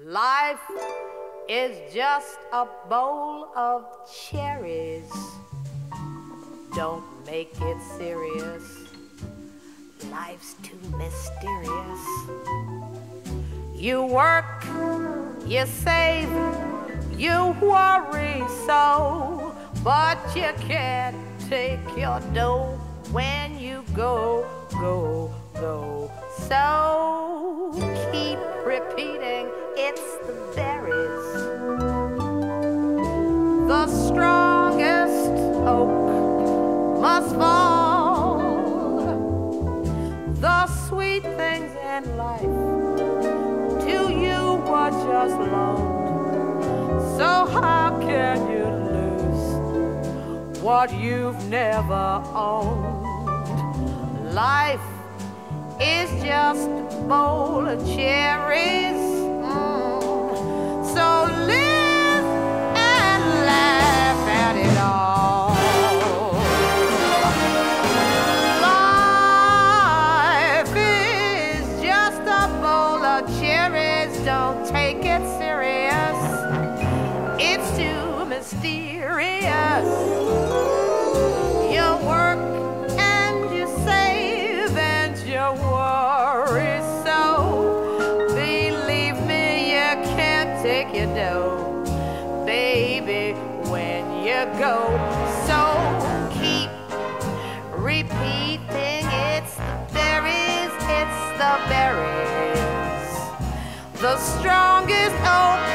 Life is just a bowl of cherries. Don't make it serious. Life's too mysterious. You work, you save, you worry so, but you can't take your dough when you go, go, go. So keep repeating, it's the berries. The strongest oak must fall. The sweet things in life to you were just loaned. So how can you lose what you've never owned? Life is just a bowl of cherries. So live and laugh at it all. Life is just a bowl of cherries. Don't take it serious. It's too mysterious. You work and you save and you worry so. Believe me, you can't take your dough, baby, when you go. So keep repeating, it's the berries, it's the berries. The strongest oak